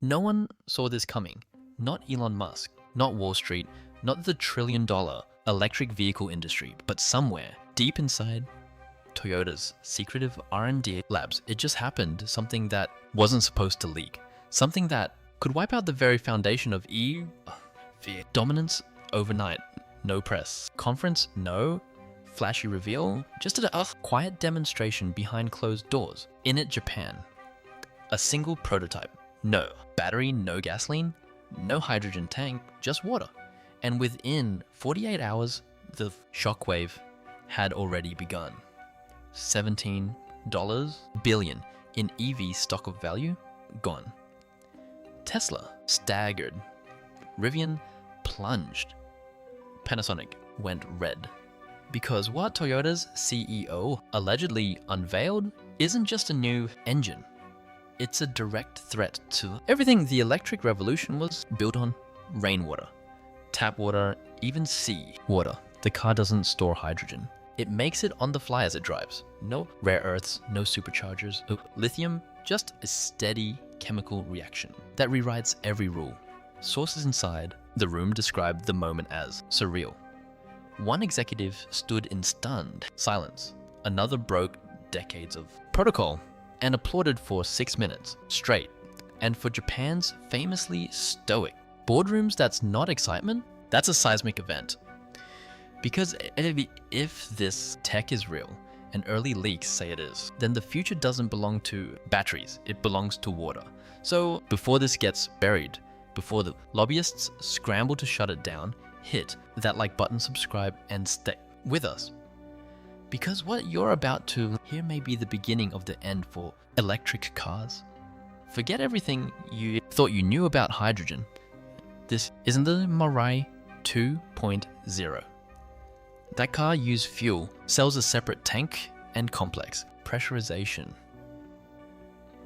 No one saw this coming. Not Elon Musk, not Wall Street, not the trillion-dollar electric vehicle industry, but somewhere deep inside Toyota's secretive R&D labs, it just happened, something that wasn't supposed to leak. Something that could wipe out the very foundation of dominance overnight. No press conference, no flashy reveal, just a quiet demonstration behind closed doors. In it, Japan. A single prototype. No battery, no gasoline, no hydrogen tank, just water. And within 48 hours, the shockwave had already begun. $17 billion in EV stock of value gone. Tesla staggered. Rivian plunged. Panasonic went red. Because what Toyota's CEO allegedly unveiled isn't just a new engine. It's a direct threat to everything the electric revolution was built on. Rainwater, tap water, even sea water. The car doesn't store hydrogen. It makes it on the fly as it drives. No rare earths, no superchargers. Lithium, just a steady chemical reaction that rewrites every rule. Sources inside the room described the moment as surreal. One executive stood in stunned silence. Another broke decades of protocol and applauded for 6 minutes straight. And for Japan's famously stoic boardrooms, that's not excitement, that's a seismic event. Because if this tech is real, and early leaks say it is, then the future doesn't belong to batteries, it belongs to water. So before this gets buried, before the lobbyists scramble to shut it down, hit that like button, subscribe, and stay with us. Because what you're about to hear may be the beginning of the end for electric cars. Forget everything you thought you knew about hydrogen. This isn't the Mirai 2.0. That car used fuel, sells a separate tank and complex, pressurization.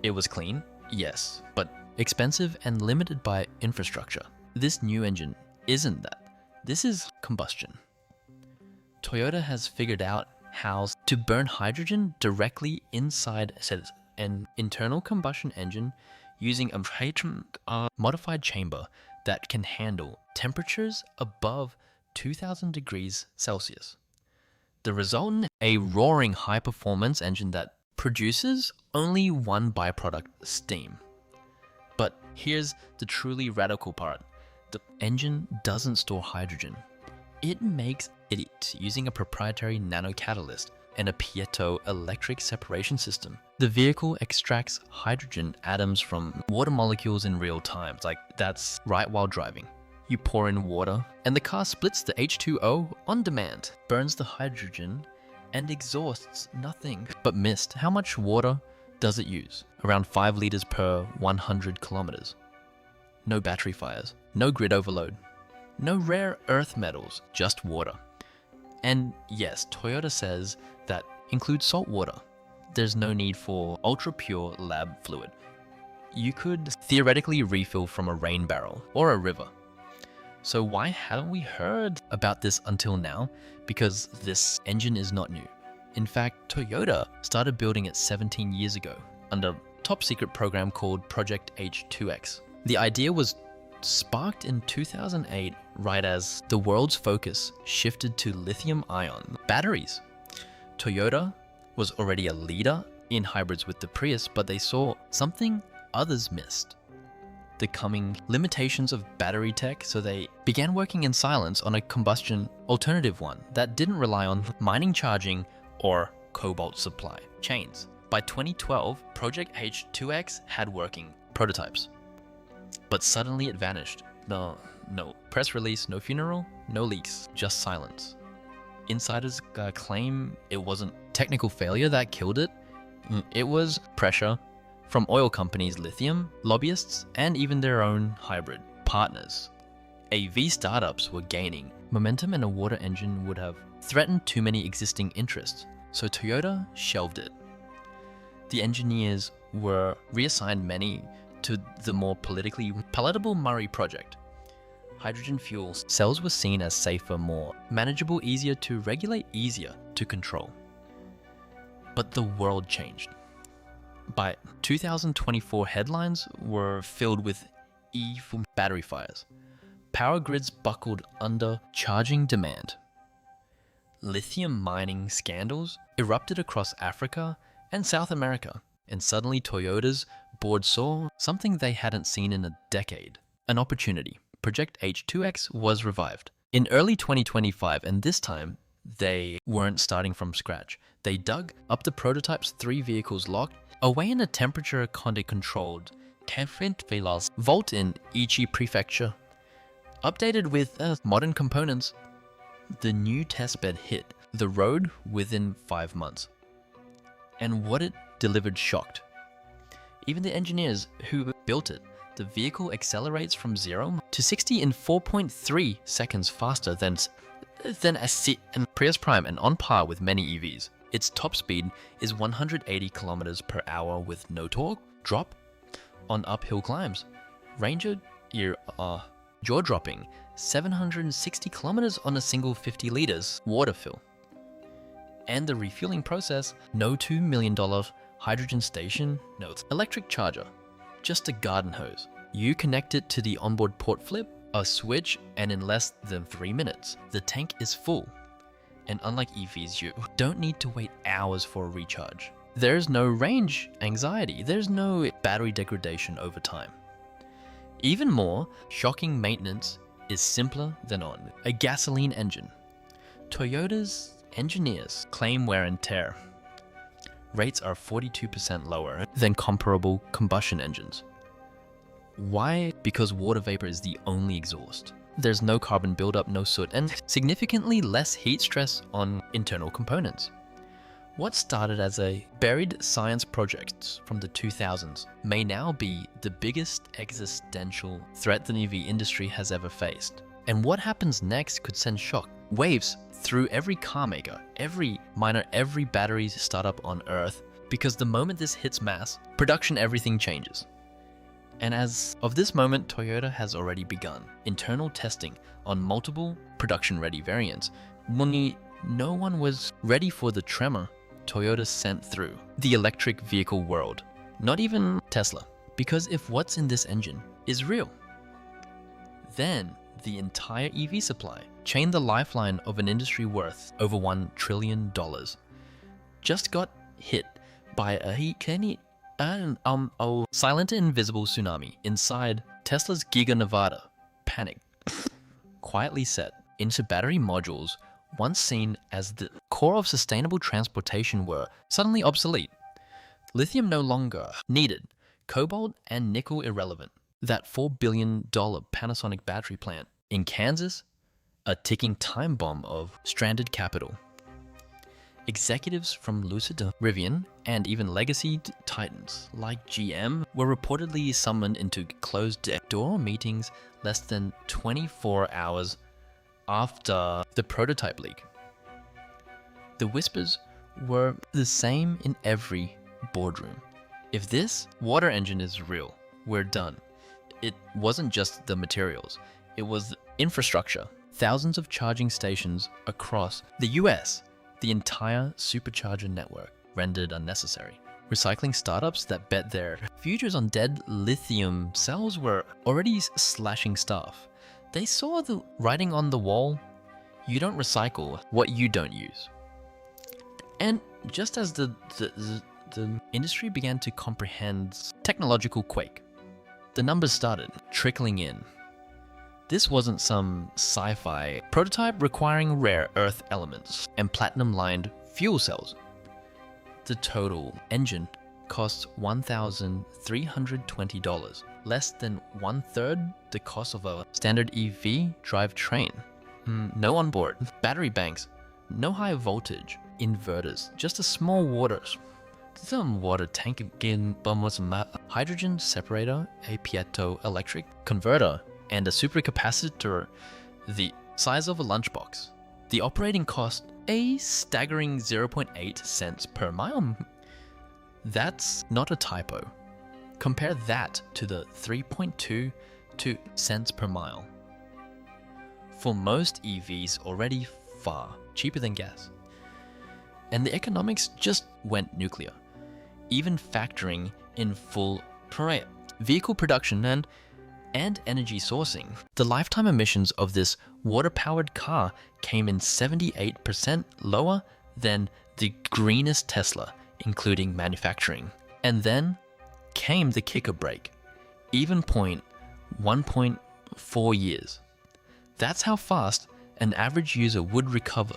It was clean, yes, but expensive and limited by infrastructure. This new engine isn't that. This is combustion. Toyota has figured out how to burn hydrogen directly inside an internal combustion engine using a modified chamber that can handle temperatures above 2000 degrees Celsius. The result, a roaring high-performance engine that produces only one byproduct, steam. But here's the truly radical part. The engine doesn't store hydrogen. It makes it using a proprietary nanocatalyst and a piezoelectric separation system. The vehicle extracts hydrogen atoms from water molecules in real time. Like that's right while driving. You pour in water and the car splits the H2O on demand, burns the hydrogen and exhausts nothing but mist. How much water does it use? Around 5 liters per 100 kilometers. No battery fires, no grid overload, no rare earth metals, just water. And yes, Toyota says that includes salt water. There's no need for ultra-pure lab fluid. You could theoretically refill from a rain barrel or a river. So why haven't we heard about this until now? Because this engine is not new. In fact, Toyota started building it 17 years ago under a top secret program called Project H2X. The idea was sparked in 2008, right as the world's focus shifted to lithium-ion batteries. Toyota was already a leader in hybrids with the Prius, but they saw something others missed. The coming limitations of battery tech, so they began working in silence on a combustion alternative one that didn't rely on mining, charging, or cobalt supply chains. By 2012, Project H2X had working prototypes, but suddenly it vanished. No press release, no funeral, no leaks, just silence. Insiders claim it wasn't technical failure that killed it. It was pressure from oil companies, lithium, lobbyists, and even their own hybrid partners. AV startups were gaining momentum and a water engine would have threatened too many existing interests, so Toyota shelved it. The engineers were reassigned many to the more politically palatable Murray project. Hydrogen fuel cells were seen as safer, more manageable, easier to regulate, easier to control. But the world changed. By 2024, headlines were filled with evil battery fires. Power grids buckled under charging demand. Lithium mining scandals erupted across Africa and South America, and suddenly Toyota's board saw something they hadn't seen in a decade: an opportunity. Project H2X was revived in early 2025, and this time they weren't starting from scratch. They dug up the prototype's 3 vehicles locked away in a temperature-controlled vault in Ichi Prefecture. Updated with modern components, the new testbed hit the road within 5 months. And what it delivered shocked even the engineers who built it. The vehicle accelerates from 0 to 60 in 4.3 seconds faster than a Prius Prime and on par with many EVs. Its top speed is 180 kilometers per hour with no torque drop on uphill climbs. Ranger jaw-dropping 760 kilometers on a single 50 liters water fill. And the refueling process, no $2 million hydrogen station, no electric charger, just a garden hose. You connect it to the onboard port flip, a switch, and in less than 3 minutes, the tank is full. And unlike EVs, you don't need to wait hours for a recharge. There's no range anxiety. There's no battery degradation over time. Even more shocking, maintenance is simpler than on a gasoline engine. Toyota's engineers claim wear and tear rates are 42% lower than comparable combustion engines. Why? Because water vapor is the only exhaust. There's no carbon buildup, no soot, and significantly less heat stress on internal components. What started as a buried science project from the 2000s may now be the biggest existential threat the EV industry has ever faced. And what happens next could send shock waves through every car maker, every miner, every battery startup on Earth, because the moment this hits mass production, everything changes. And as of this moment, Toyota has already begun internal testing on multiple production-ready variants. When no one was ready for the tremor Toyota sent through the electric vehicle world, not even Tesla. Because if what's in this engine is real, then the entire EV supply chain, the lifeline of an industry worth over $1 trillion, just got hit by a silent and invisible tsunami inside Tesla's Giga Nevada. Panic quietly set into battery modules once seen as the core of sustainable transportation were suddenly obsolete. Lithium no longer needed, cobalt and nickel irrelevant. That $4 billion Panasonic battery plant in Kansas, a ticking time bomb of stranded capital. Executives from Lucid, Rivian, and even legacy titans like GM were reportedly summoned into closed-door meetings less than 24 hours after the prototype leak. The whispers were the same in every boardroom. If this water engine is real, we're done. It wasn't just the materials, it was the infrastructure. Thousands of charging stations across the US, the entire supercharger network rendered unnecessary. Recycling startups that bet their futures on dead lithium cells were already slashing staff. They saw the writing on the wall: you don't recycle what you don't use. And just as the industry began to comprehend technological quake, the numbers started trickling in. This wasn't some sci-fi prototype requiring rare earth elements and platinum-lined fuel cells. The total engine costs $1,320, less than 1/3 the cost of a standard EV drivetrain. No onboard battery banks, no high voltage inverters, just a small water tank in hydrogen separator, a piezoelectric converter, and a supercapacitor the size of a lunchbox. The operating cost, a staggering 0.8 cents per mile. That's not a typo. Compare that to the 3.22 cents per mile. For most EVs, already far cheaper than gas. And the economics just went nuclear. even factoring in full vehicle production and energy sourcing. The lifetime emissions of this water-powered car came in 78% lower than the greenest Tesla, including manufacturing. And then came the kicker break, even point 1.4 years. That's how fast an average user would recover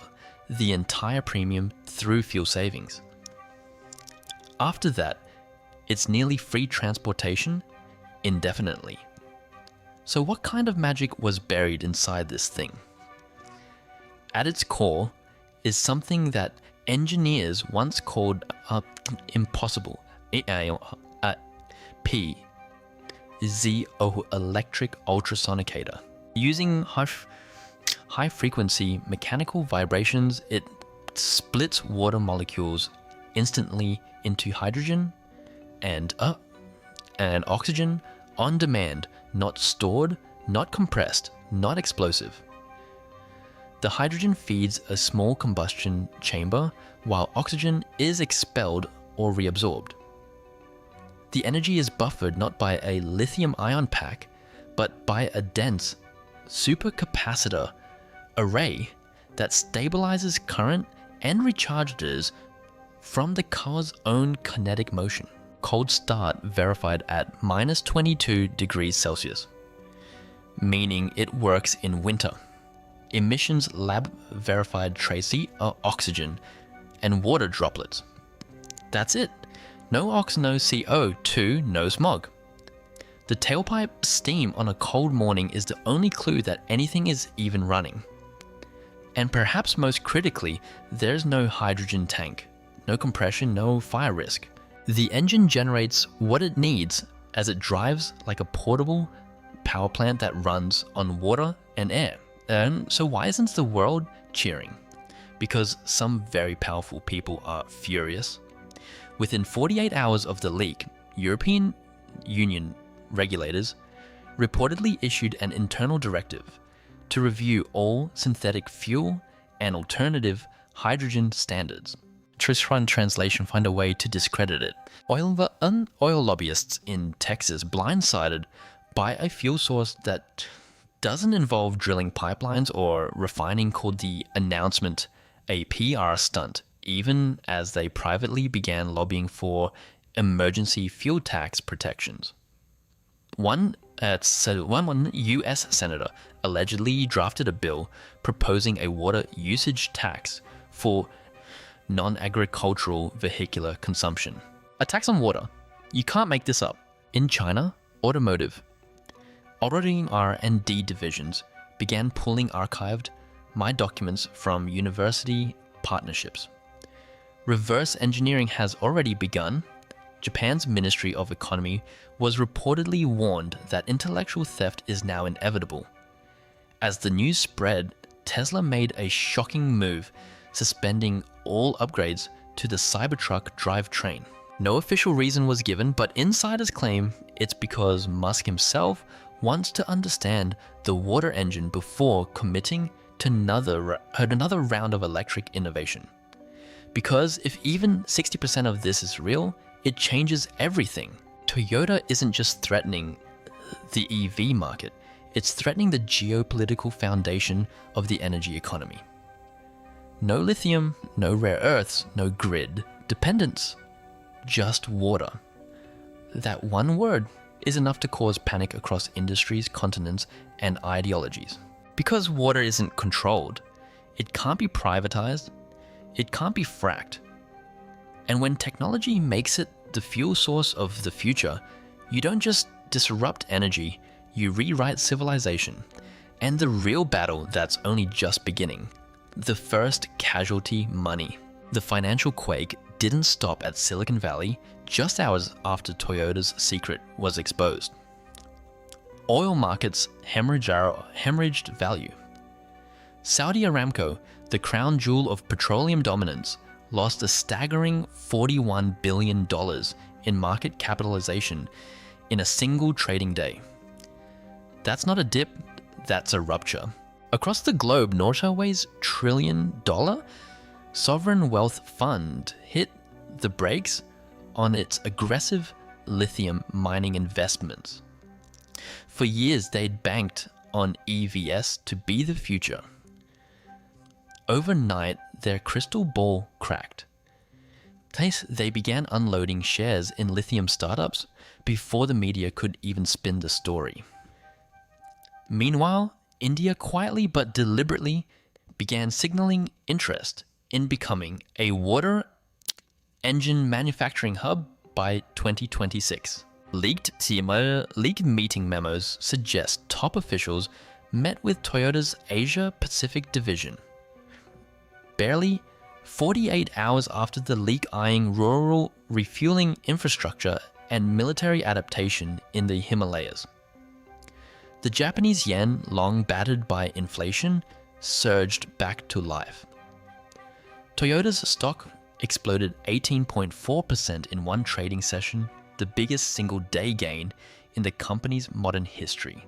the entire premium through fuel savings. After that, it's nearly free transportation indefinitely. So what kind of magic was buried inside this thing? At its core is something that engineers once called impossible. Electric ultrasonicator. Using high frequency mechanical vibrations, it splits water molecules instantly into hydrogen and oxygen on demand, not stored, not compressed, not explosive. The hydrogen feeds a small combustion chamber while oxygen is expelled or reabsorbed. The energy is buffered not by a lithium-ion pack, but by a dense supercapacitor array that stabilizes current and recharges from the car's own kinetic motion. Cold start verified at -22 degrees Celsius, meaning it works in winter. Emissions lab verified trace oxygen and water droplets. That's it. No ox, no CO2, no smog. The tailpipe steam on a cold morning is the only clue that anything is even running. And perhaps most critically, there's no hydrogen tank, no compression, no fire risk. The engine generates what it needs as it drives like a portable power plant that runs on water and air. And so why isn't the world cheering? Because some very powerful people are furious. Within 48 hours of the leak, European Union regulators reportedly issued an internal directive to review all synthetic fuel and alternative hydrogen standards. Trisran translation find a way to discredit it. Oil lobbyists in Texas blindsided by a fuel source that doesn't involve drilling pipelines or refining called the announcement a PR stunt, even as they privately began lobbying for emergency fuel tax protections. One US senator allegedly drafted a bill proposing a water usage tax for non-agricultural vehicular consumption. A tax on water. You can't make this up. In China, automotive auditing R&D divisions began pulling archived My documents from university partnerships. Reverse engineering has already begun. Japan's Ministry of Economy was reportedly warned that intellectual theft is now inevitable. As the news spread, Tesla made a shocking move, suspending all upgrades to the Cybertruck drivetrain. No official reason was given, but insiders claim it's because Musk himself wants to understand the water engine before committing to another round of electric innovation. Because if even 60% of this is real, it changes everything. Toyota isn't just threatening the EV market, it's threatening the geopolitical foundation of the energy economy. No lithium, no rare earths, no grid dependence, just water. That one word is enough to cause panic across industries, continents, and ideologies. Because water isn't controlled, it can't be privatized, it can't be fracked. And when technology makes it the fuel source of the future, you don't just disrupt energy, you rewrite civilization. And the real battle that's only just beginning. The first casualty, money. The financial quake didn't stop at Silicon Valley just hours after Toyota's secret was exposed. Oil markets hemorrhaged value. Saudi Aramco, the crown jewel of petroleum dominance, lost a staggering $41 billion in market capitalization in a single trading day. That's not a dip, that's a rupture. Across the globe, Norway's $1 trillion sovereign wealth fund hit the brakes on its aggressive lithium mining investments. For years, they'd banked on EVs to be the future. Overnight, their crystal ball cracked. They began unloading shares in lithium startups before the media could even spin the story. Meanwhile, India quietly but deliberately began signaling interest in becoming a water engine manufacturing hub by 2026. Leaked meeting memos suggest top officials met with Toyota's Asia Pacific division. Barely 48 hours after the leak, eyeing rural refueling infrastructure and military adaptation in the Himalayas. The Japanese yen, long battered by inflation, surged back to life. Toyota's stock exploded 18.4% in one trading session, the biggest single-day gain in the company's modern history.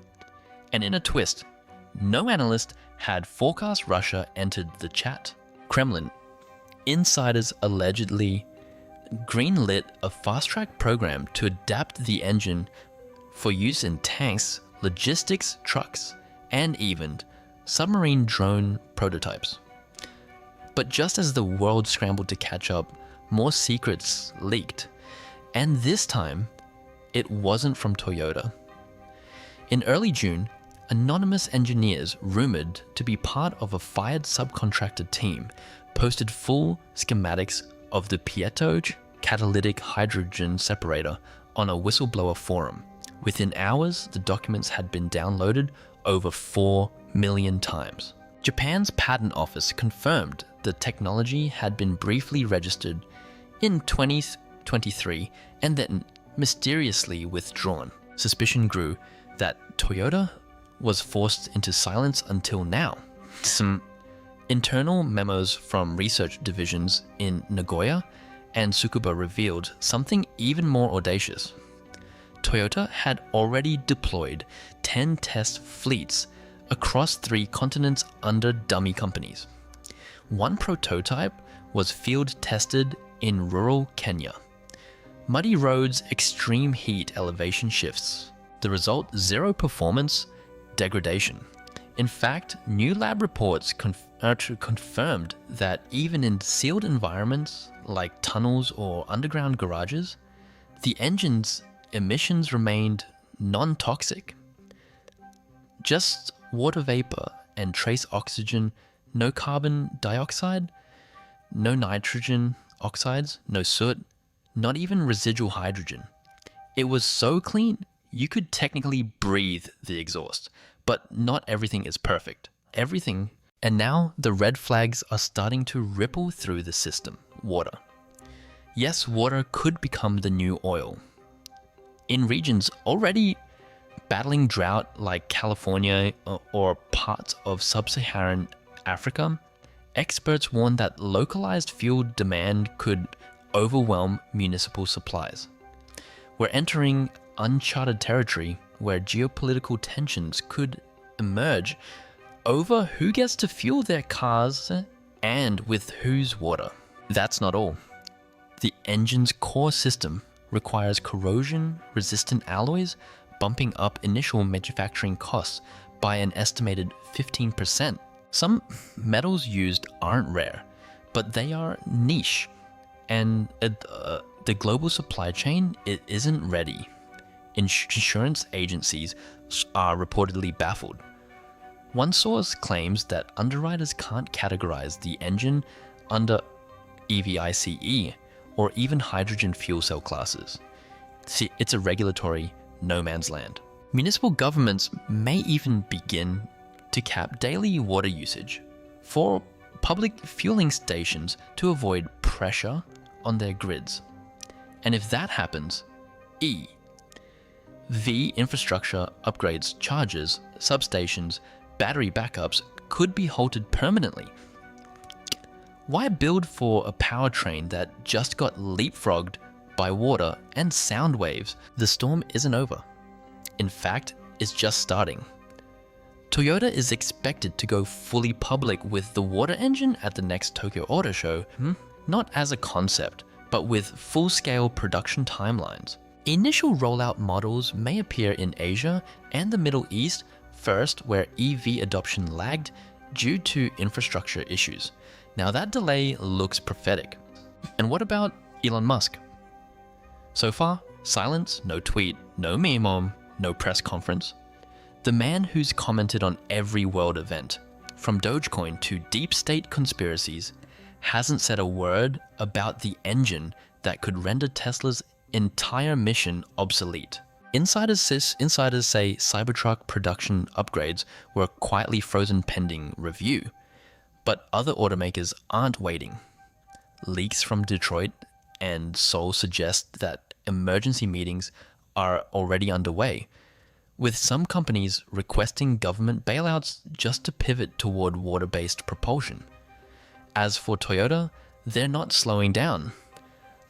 And in a twist, no analyst had forecast Russia entered the chat. Kremlin insiders allegedly greenlit a fast-track program to adapt the engine for use in tanks, logistics trucks, and even submarine drone prototypes. But just as the world scrambled to catch up, more secrets leaked. And this time, it wasn't from Toyota. In early June, anonymous engineers rumored to be part of a fired subcontractor team posted full schematics of the Pietoge catalytic hydrogen separator on a whistleblower forum. Within hours, the documents had been downloaded over 4 million times. Japan's patent office confirmed the technology had been briefly registered in 2023 and then mysteriously withdrawn. Suspicion grew that Toyota was forced into silence until now. Some internal memos from research divisions in Nagoya and Tsukuba revealed something even more audacious. Toyota had already deployed 10 test fleets across 3 continents under dummy companies. One prototype was field tested in rural Kenya. Muddy roads, extreme heat, elevation shifts. The result, zero performance degradation. In fact, new lab reports confirmed that even in sealed environments like tunnels or underground garages, the engine's emissions remained non-toxic. Just water vapor and trace oxygen, no carbon dioxide, no nitrogen oxides, no soot, not even residual hydrogen. It was so clean, you could technically breathe the exhaust, but not everything is perfect. Everything. And now the red flags are starting to ripple through the system. Water. Yes, water could become the new oil. In regions already battling drought like California or parts of sub-Saharan Africa, experts warn that localized fuel demand could overwhelm municipal supplies. We're entering uncharted territory where geopolitical tensions could emerge over who gets to fuel their cars and with whose water. That's not all. The engine's core system requires corrosion-resistant alloys, bumping up initial manufacturing costs by an estimated 15%. Some metals used aren't rare, but they are niche, and the global supply chain isn't ready. Insurance agencies are reportedly baffled. One source claims that underwriters can't categorize the engine under EVICE or even hydrogen fuel cell classes. See, it's a regulatory no man's land. Municipal governments may even begin to cap daily water usage for public fueling stations to avoid pressure on their grids. And if that happens, V infrastructure upgrades, chargers, substations, battery backups could be halted permanently. Why build for a powertrain that just got leapfrogged by water and sound waves? The storm isn't over. In fact, it's just starting. Toyota is expected to go fully public with the water engine at the next Tokyo Auto Show, not as a concept, but with full-scale production timelines. Initial rollout models may appear in Asia and the Middle East first, where EV adoption lagged due to infrastructure issues. Now that delay looks prophetic. And what about Elon Musk? So far, silence, no tweet, no meme, no press conference. The man who's commented on every world event, from Dogecoin to deep state conspiracies, hasn't said a word about the engine that could render Tesla's entire mission obsolete. Insiders say Cybertruck production upgrades were quietly frozen pending review, but other automakers aren't waiting. Leaks from Detroit and Seoul suggest that emergency meetings are already underway, with some companies requesting government bailouts just to pivot toward water-based propulsion. As for Toyota, they're not slowing down.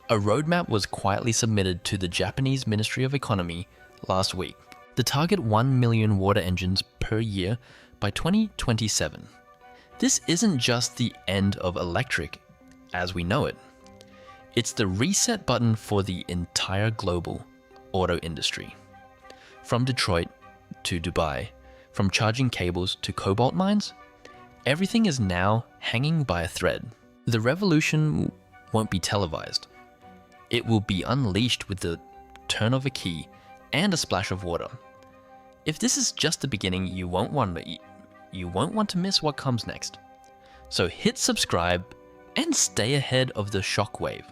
A roadmap was quietly submitted to the Japanese Ministry of Economy last week. The target 1 million water engines per year by 2027. This isn't just the end of electric as we know it. It's the reset button for the entire global auto industry. From Detroit to Dubai, from charging cables to cobalt mines, everything is now hanging by a thread. The revolution won't be televised. It will be unleashed with the turn of a key and a splash of water. If this is just the beginning, you won't want to miss what comes next. So hit subscribe and stay ahead of the shockwave.